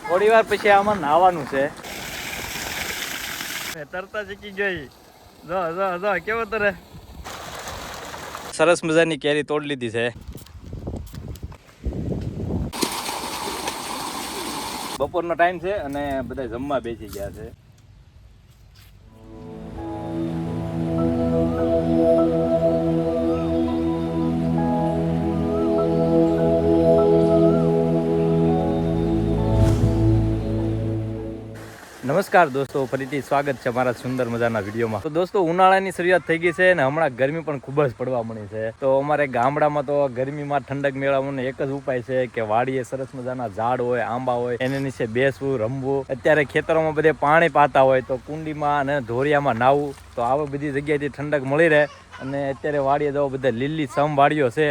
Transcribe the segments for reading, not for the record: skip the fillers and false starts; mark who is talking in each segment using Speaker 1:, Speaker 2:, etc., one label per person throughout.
Speaker 1: થોડી વાર પછી આમાં નાવાનું છે. તરતા શીખી ગઈ. જો જો જો કેવો તરે. સરસ મજાની કેરી તોડી લીધી છે. બપોરનો ટાઈમ છે અને બધા જમવા બેસી ગયા છે. નમસ્કાર દોસ્તો, ફરીથી સ્વાગત છે મારા સુંદર મજાના વિડીયોમાં. તો દોસ્તો, ઉનાળાની શરૂઆત થઈ ગઈ છે અને હમણાં ગરમી પણ ખૂબ જ પડવા મળી છે. તો અમારે ગામડામાં તો ગરમીમાં ઠંડક મેળવવાનો એક જ ઉપાય છે કે વાડીએ સરસ મજાના ઝાડ હોય, આંબા હોય, એની નીચે બેસવું, રમવું. અત્યારે ખેતરોમાં બધે પાણી પાતા હોય તો કુંડીમાં અને ધોરિયામાં નાવું. તો આવી બધી જગ્યાએથી ઠંડક મળી રહે. અને અત્યારે વાડીએ જવો, બધા લીલી સમ વાડીઓ છે.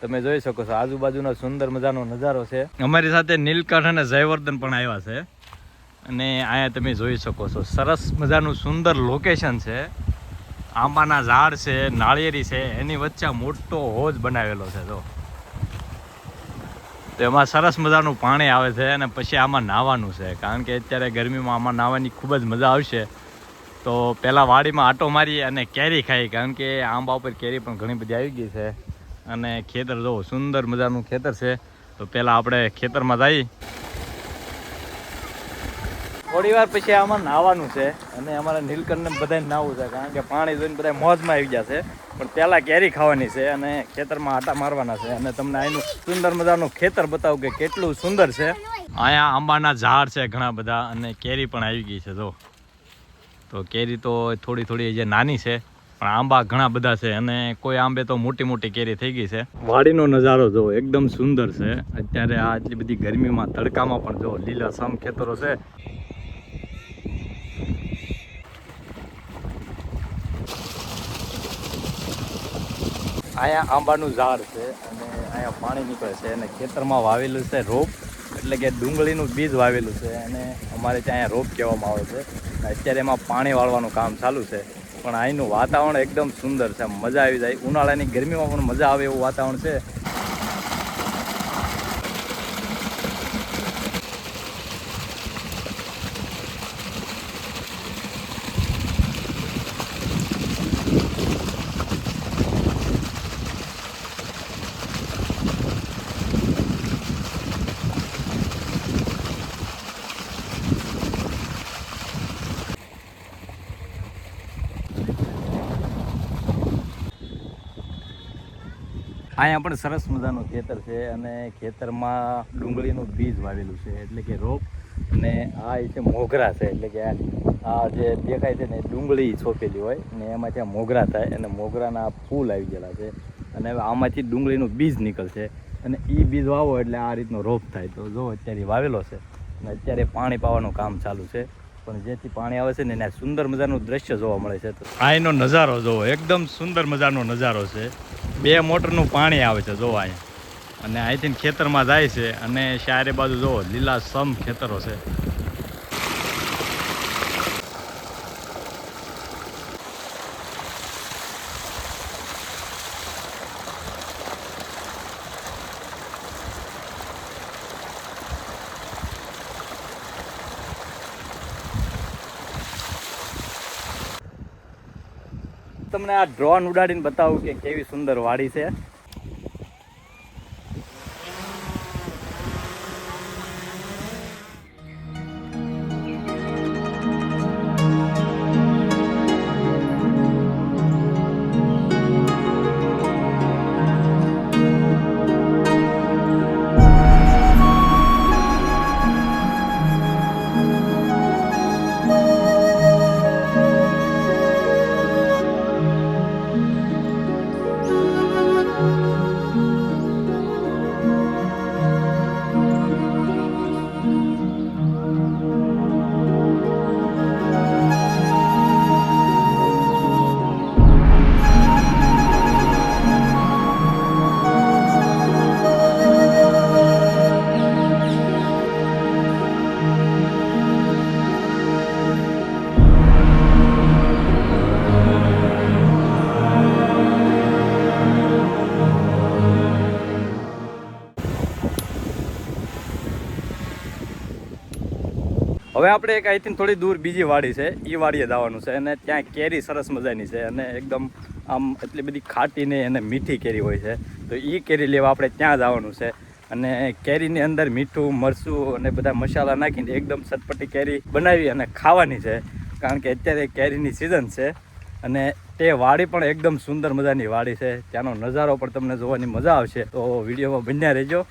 Speaker 1: તમે જોઈ શકો છો આજુબાજુનો સુંદર મજાનો નજારો છે. અમારી સાથે નીલકંઠ અને જયવર્ધન પણ આવ્યા છે. અને અહીંયા તમે જોઈ શકો છો સરસ મજાનું સુંદર લોકેશન છે. આંબાના ઝાડ છે, નાળિયેરી છે, એની વચ્ચે મોટો હોજ બનાવેલો છે. તો એમાં સરસ મજાનું પાણી આવે છે અને પછી આમાં નાહવાનું છે. કારણ કે અત્યારે ગરમીમાં આમાં નાહવાની ખૂબ જ મજા આવશે. તો પહેલાં વાડીમાં આંટો મારી અને કેરી ખાઈ, કારણ કે આંબા ઉપર કેરી પણ ઘણી બધી આવી ગઈ છે. અને ખેતર જો સુંદર મજાનું ખેતર છે. તો પહેલાં આપણે ખેતરમાં જઈ. થોડી વાર પછી આમાં નાહવાનું છે અને અમારે નીલકંઠને બધાને નાહવું છે, કારણ કે પાણી જોઈને બધા મોજમાં આવી ગયા છે. પણ પહેલાં કેરી ખાવાની છે અને ખેતરમાં આટા મારવાના છે. અને તમને અહીંનું સુંદર મજાનું ખેતર બતાવું કે કેટલું સુંદર છે. અહીંયા આંબાના ઝાડ છે ઘણા બધા અને કેરી પણ આવી ગઈ છે. તો કેરી તો થોડી થોડી જે નાની છે, પણ આંબા ઘણા બધા છે અને કોઈ આંબે તો મોટી મોટી કેરી થઈ ગઈ છે. વાડીનો નજારો જો એકદમ સુંદર છે. અત્યારે આ આટલી બધી ગરમીમાં તડકામાં પણ જો લીલાછમ ખેતરો છે. અહીંયા આંબાનું ઝાડ છે અને અહીંયા પાણી નીકળે છે અને ખેતરમાં વાવેલું છે રોપ, એટલે કે ડુંગળીનું બીજ વાવેલું છે. અને અમારે ત્યાં અહીંયા રોપ કહેવામાં આવે છે. અત્યારે એમાં પાણી વાળવાનું કામ ચાલુ છે. પણ અહીંનું વાતાવરણ એકદમ સુંદર છે, મજા આવી જાય. ઉનાળાની ગરમીમાં પણ મજા આવે એવું વાતાવરણ છે. અહીંયા પણ સરસ મજાનું ખેતર છે અને ખેતરમાં ડુંગળીનું બીજ વાવેલું છે, એટલે કે રોપ. અને આ છે મોગરા છે, એટલે કે આ જે દેખાય છે ને ડુંગળી છોપેલી હોય ને એમાં ત્યાં મોગરા થાય અને મોગરાના ફૂલ આવી ગયેલા છે. અને હવે આમાંથી ડુંગળીનું બીજ નીકળશે અને એ બીજ વાવો એટલે આ રીતનો રોપ થાય. તો જો અત્યારે વાવેલો છે અને અત્યારે પાણી પાવાનું કામ ચાલુ છે. પણ જેથી પાણી આવે છે ને એને સુંદર મજાનું દ્રશ્ય જોવા મળે છે. તો અહીંનો નજારો જોવો, એકદમ સુંદર મજાનો નજારો છે. 2 મોટરનું પાણી આવે છે જોવા અહીંયા. અને અહીંથી ખેતરમાં જાય છે અને ચારે બાજુ જોવો લીલા સમ ખેતરો છે. તમને આ ડ્રોન ઉડાડીને બતાવું કે કેવી સુંદર વાડી છે. હવે આપણે એક અહીંથી થોડી દૂર બીજી વાડી છે, એ વાડીએ જવાનું છે અને ત્યાં કેરી સરસ મજાની છે અને એકદમ આમ એટલી બધી ખાટી ને અને મીઠી કેરી હોય છે. તો એ કેરી લેવા આપણે ત્યાં જવાનું છે અને કેરીની અંદર મીઠું મરચું અને બધા મસાલા નાખીને એકદમ ચટપટી કેરી બનાવી અને ખાવાની છે. કારણ કે અત્યારે કેરીની સિઝન છે અને તે વાડી પણ એકદમ સુંદર મજાની વાડી છે. ત્યાંનો નજારો પણ તમને જોવાની મજા આવશે, તો વિડીયોમાં બન્યા રહેજો.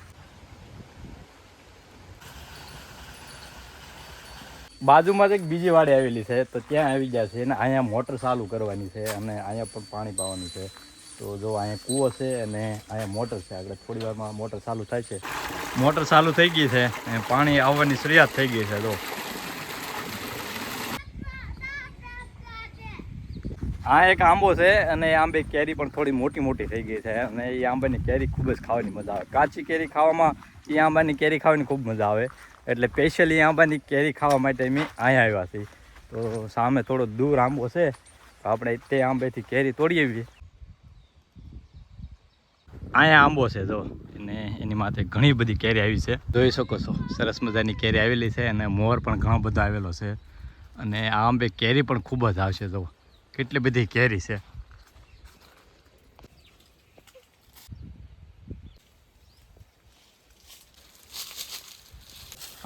Speaker 1: બાજુમાં જ એક બીજી વાડી આવેલી છે, તો ત્યાં આવી ગયા છે અને અહીંયા મોટર ચાલુ કરવાની છે અને અહીંયા પણ પાણી પાવાનું છે. તો જો અહીંયા કૂવો છે અને અહીંયા મોટર છે. આગળ થોડી વારમાં મોટર ચાલુ થાય છે. મોટર ચાલુ થઈ ગઈ છે, પાણી આવવાની શરૂઆત થઈ ગઈ છે. જો આ એક આંબો છે અને એ આંબે કેરી પણ થોડી મોટી મોટી થઈ ગઈ છે અને એ આંબાની કેરી ખૂબ જ ખાવાની મજા આવે. કાચી કેરી ખાવામાં એ આંબાની કેરી ખાવાની ખૂબ મજા આવે. એટલે સ્પેશિયલી આંબાની કેરી ખાવા માટે અમે અહીંયા આવ્યા છીએ. તો સામે થોડો દૂર આંબો છે, તો આપણે તે આંબેથી કેરી તોડી આવીએ. અહીંયા આંબો છે જો, અને એની માથે ઘણી બધી કેરી આવી છે, જોઈ શકો છો. સરસ મજાની કેરી આવેલી છે અને મોર પણ ઘણો બધો આવેલો છે અને આ આંબે કેરી પણ ખૂબ જ આવશે. જો કેટલી બધી કેરી છે.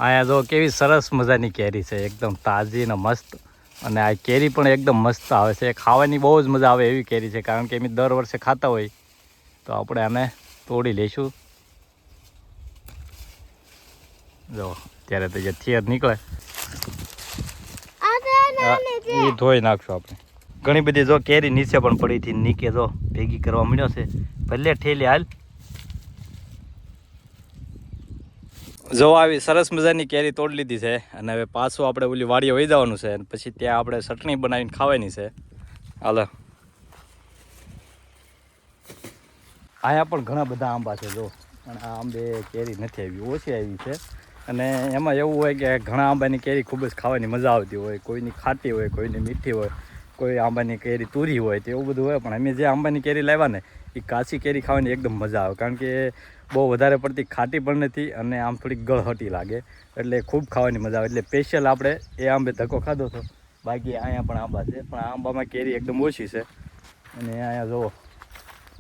Speaker 1: અહીંયા જો કેવી સરસ મજાની કેરી છે, એકદમ તાજી ને મસ્ત. અને આ કેરી પણ એકદમ મસ્ત આવે છે, ખાવાની બહુ જ મજા આવે એવી કેરી છે. કારણ કે અમે દર વર્ષે ખાતા હોય, તો આપણે આને તોડી લઈશું. જો અત્યારે તો જે થિયર નીકળે એ ધોઈ નાખશું આપણે. ઘણી બધી જો કેરી નીચે પણ પડી હતી, નીચે જો ભેગી કરવા મળ્યો છે. ભલે ઠેલી હાલ. જો આવી સરસ મજાની કેરી તોડી લીધી છે અને હવે પાછું આપણે ઓલી વાડીએ વહી જવાનું છે અને પછી ત્યાં આપણે ચટણી બનાવીને ખાવાની છે. હાલો, અહીંયા પણ ઘણા બધા આંબા છે જો, પણ આ આંબે કેરી નથી આવી, ઓછી આવી છે. અને એમાં એવું હોય કે ઘણા આંબાની કેરી ખૂબ જ ખાવાની મજા આવતી હોય. કોઈની ખાટી હોય, કોઈની મીઠી હોય, કોઈ આંબાની કેરી તુરી હોય, તો એવું બધું હોય. પણ અમે જે આંબાની કેરી લાવ્યા ને, એ કાચી કેરી ખાવાની એકદમ મજા આવે. કારણ કે બહુ વધારે પડતી ખાટી પણ નથી અને આમ થોડીક ગળહટી લાગે, એટલે ખૂબ ખાવાની મજા આવે. એટલે સ્પેશિયલ આપણે એ આંબે ધક્કો ખાધો હતો. બાકી અહીંયા પણ આંબા છે, પણ આ આંબામાં કેરી એકદમ ઓછી છે. અને અહીંયા જો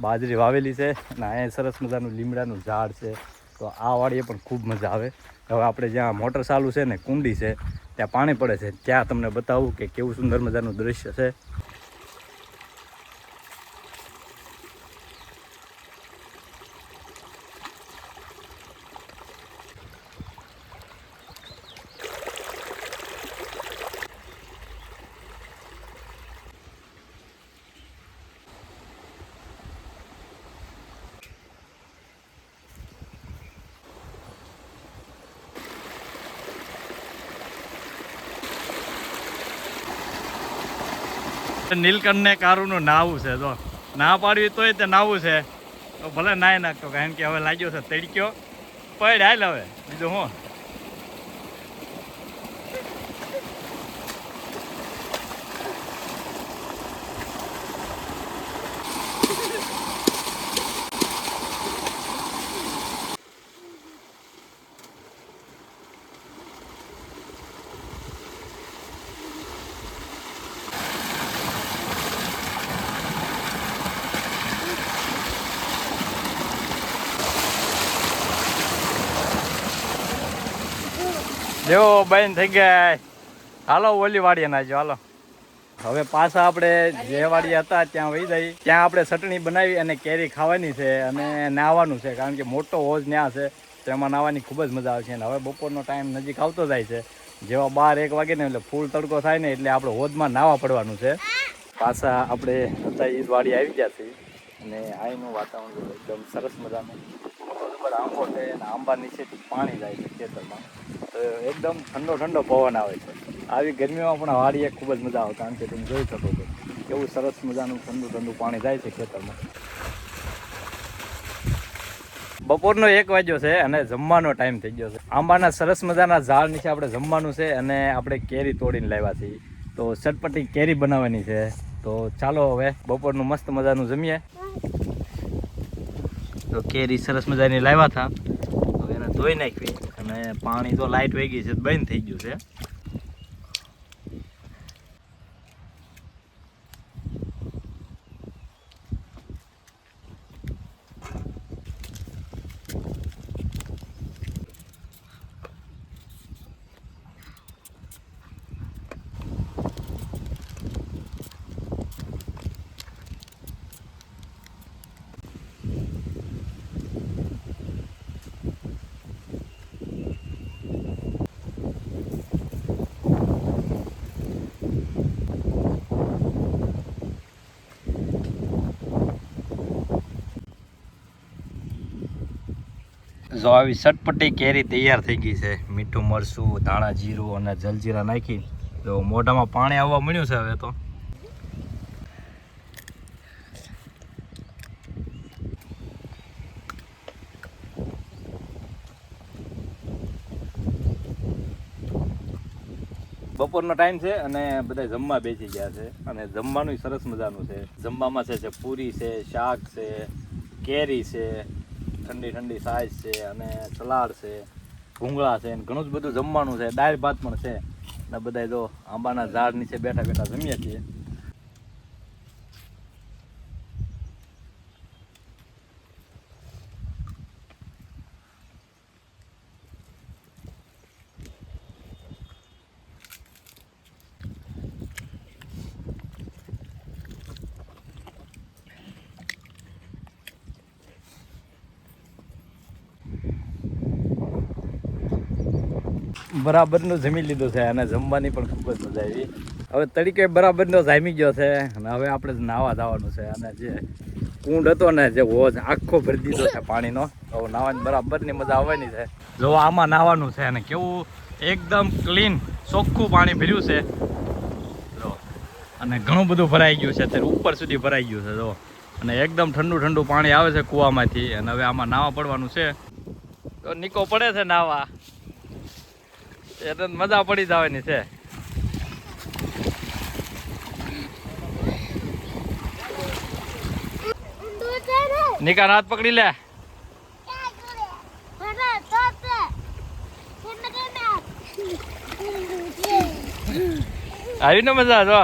Speaker 1: બાજરી વાવેલી છે અને અહીંયા સરસ મજાનું લીમડાનું ઝાડ છે. તો આ વાડીએ પણ ખૂબ મજા આવે. હવે આપણે જ્યાં મોટર ચાલુ છે ને, કુંડી છે, ત્યાં પાણી પડે છે, ત્યાં તમને બતાવું કે કેવું સુંદર મજાનું દૃશ્ય છે. નીલકંઠ ને કારુનું નાવું છે. જો ના પાડવી તોય તે નાવું છે, તો ભલે નાય નાખતો. કારણ કે હવે લાગ્યો છે તડક્યો, પડ હાલ હવે બીજું હું. જો બંધ થઈ ગયા. હાલો ઓલી વાડીએ નાખજો. હાલો હવે પાછા આપણે જે વાડીએ હતા ત્યાં વહી જઈ. ત્યાં આપણે ચટણી બનાવી અને કેરી ખાવાની છે અને નાહવાનું છે. કારણ કે મોટો હોજ ત્યાં છે, તો એમાં નાહવાની ખૂબ જ મજા આવે છે. અને હવે બપોરનો ટાઈમ નજીક આવતો જાય છે. જેવા 12-1 વાગે ને એટલે ફૂલ તડકો થાય ને, એટલે આપણે હોજમાં નાહવા પડવાનું છે. પાછા આપણે હતા એ વાડી આવી ગયા છે અને અહીંનું વાતાવરણ એકદમ સરસ મજાનું. આંબો છે અને આંબા નીચેથી પાણી જાય છે ખેતરમાં, તો એકદમ ઠંડો ઠંડો પવન આવે છે. આવી ગરમીમાં પણ વાડીએ ખૂબ જ મજા આવે. કારણ કે તમે જોઈ શકો છો કેવું સરસ મજાનું ઠંડુ ઠંડુ પાણી જાય છે ખેતરમાં. બપોરનો 1 વાગ્યો છે અને જમવાનો ટાઈમ થઈ ગયો છે. આંબાના સરસ મજાના ઝાડ નીચે આપણે જમવાનું છે અને આપણે કેરી તોડીને લાવ્યા છીએ. તો ચટપટી કેરી બનાવવાની છે. તો ચાલો હવે બપોરનું મસ્ત મજાનું જમીએ. તો કેરી સરસ મજાની લાવ્યા હતા, હવે એને ધોઈ નાખવી. અને પાણી તો લાઇટ વહી ગઈ છે, બંધ થઈ ગયું છે. જો આવી ચટપટી કેરી તૈયાર થઈ ગઈ છે. મીઠું મરચું, ધાણા જીરું અને જલજીરા નાખી જો મોઢામાં પાણી આવવા મળ્યું છે હવે તો. બપોરનો ટાઈમ છે અને બધા જમવા બેસી ગયા છે અને જમવાનું સરસ મજાનું છે. જમવામાં છે પૂરી છે, શાક છે, કેરી છે, ઠંડી ઠંડી છાશ છે અને સલાડ છે, ભૂંગળા છે, ઘણું જ બધું જમવાનું છે. દાળ ભાત પણ છે ને બધા જો આંબાના ઝાડ નીચે બેઠા બેઠા જમીએ છીએ. બરાબરનું જમી લીધું છે અને જમવાની પણ ખૂબ જ મજા આવી. હવે તડીકે બરાબરનો જામી ગયો છે અને હવે આપણે નાહવા જવાનું છે. અને જે કુંડ હતો ને જે હોજ આખો ભરી દીધો છે પાણીનો, તો નાહવાની બરાબરની મજા આવવાની છે. જો આમાં નાહવાનું છે અને કેવું એકદમ ક્લીન ચોખ્ખું પાણી ભર્યું છે જો, અને ઘણું બધું ભરાઈ ગયું છે, અત્યારે ઉપર સુધી ભરાઈ ગયું છે જો, અને એકદમ ઠંડુ ઠંડુ પાણી આવે છે કૂવામાંથી. અને હવે આમાં નાહવા પડવાનું છે. તો નીકો પડે છે નાહવા એટલે મજા પડી જવાની છે. નિકાન હાથ પકડી લે. આવી ને મજા જો.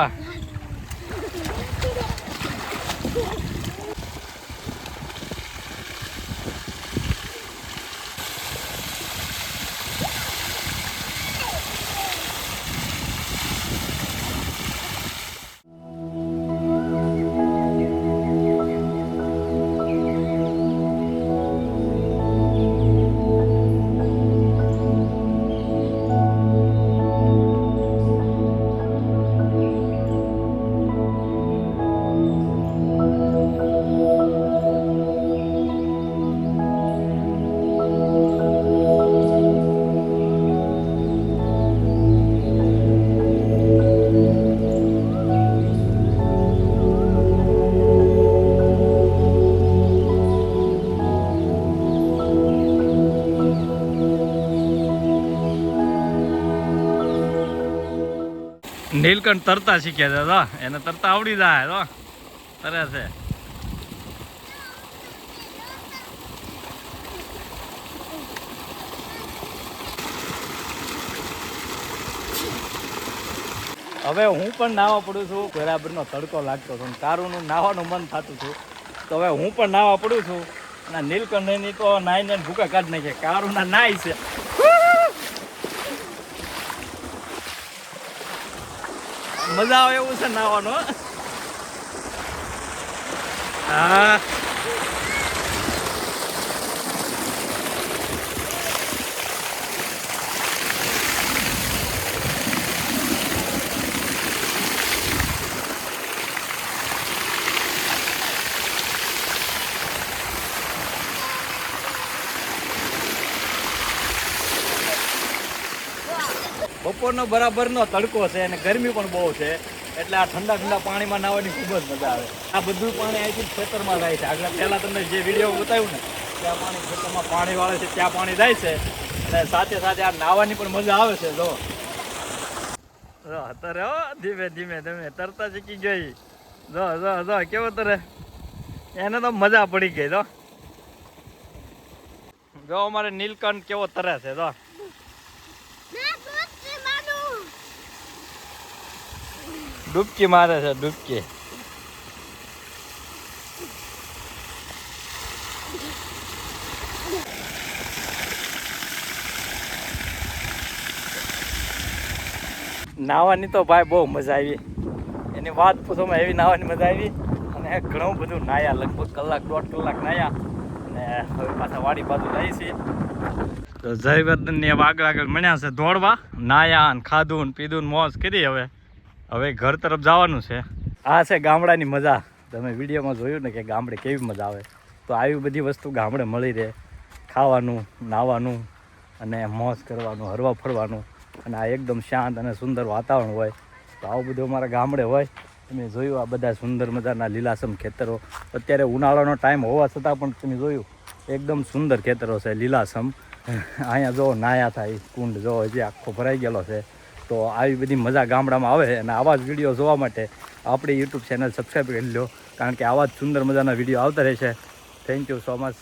Speaker 1: નીલકંઠ તરતા શીખ્યા છે તો એને તરતા આવડી જાય તો તરે છે. હવે હું પણ નાહવા પડું છું. બરાબરનો તડકો લાગતો હતો, કારુનું નાહવાનું મન થતું હતું, તો હવે હું પણ નાહવા પડું છું. અને નીલકંઠની તો નાઈને ભૂકા કાઢી નાખે. કારુના નાય છે. મજા આવે એવું છે નાહવાનું. હા બપોરનો બરાબરનો તડકો છે અને ગરમી પણ બહુ છે, એટલે આ ઠંડા ઠંડા પાણીમાં નાહવાની ખૂબ જ મજા આવે. આ બધું પાણી અહીંથી ખેતરમાં જાય છે. આગળ પહેલાં તમને જે વિડીયો બતાવ્યું ને ત્યાં પાણી ખેતરમાં પાણી વાળે છે, ત્યાં પાણી જાય છે. અને સાથે સાથે આ નાહવાની પણ મજા આવે છે. જો અત્યારે હો ધીમે ધીમે ધીમે તરતા શીખી ગઈ. જો જો જો કેવો તરે, એને તો મજા પડી ગઈ. જો અમારે નીલકંઠ કેવો તરે છે. જો ડૂબકી મારે છે, ડૂબકી. નાહવાની તો ભાઈ બહુ મજા આવી. એની વાત પૂછોમાં એવી નાહવાની મજા આવી. અને ઘણું બધું નાહ્યા, લગભગ કલાક 1.5 કલાક નાહ્યા. અને હવે પાછા વાડી બાજુ જઈએ છીએ. તો જયવર્ધનની આગળ આગળ મળ્યા છે દોડવા. નાહ્યા અને ખાધું ને પીધું મોજ કરી. હવે ઘર તરફ જવાનું છે. આ છે ગામડાની મજા. તમે વિડીયોમાં જોયું ને કે ગામડે કેવી મજા આવે. તો આવી બધી વસ્તુ ગામડે મળી રહે, ખાવાનું, નાહવાનું અને મોજ કરવાનું, હરવા ફરવાનું, અને આ એકદમ શાંત અને સુંદર વાતાવરણ હોય. તો આવું બધું અમારા ગામડે હોય. તમે જોયું આ બધા સુંદર મજાના લીલાછમ ખેતરો. અત્યારે ઉનાળાનો ટાઈમ હોવા છતાં પણ તમે જોયું એકદમ સુંદર ખેતરો છે લીલાછમ. અહીંયા જો નાયા થાય કુંડ જો હજી આખો ભરાઈ ગયેલો છે. તો આવી બધી મજા ગામડામાં આવે, અને આવા જ વિડીયો જોવા માટે આપણી યુટ્યુબ ચેનલ સબસ્ક્રાઈબ કરી લો, કારણ કે આવા જ સુંદર મજાના વિડીયો આવતા રહેશે. Thank you so much.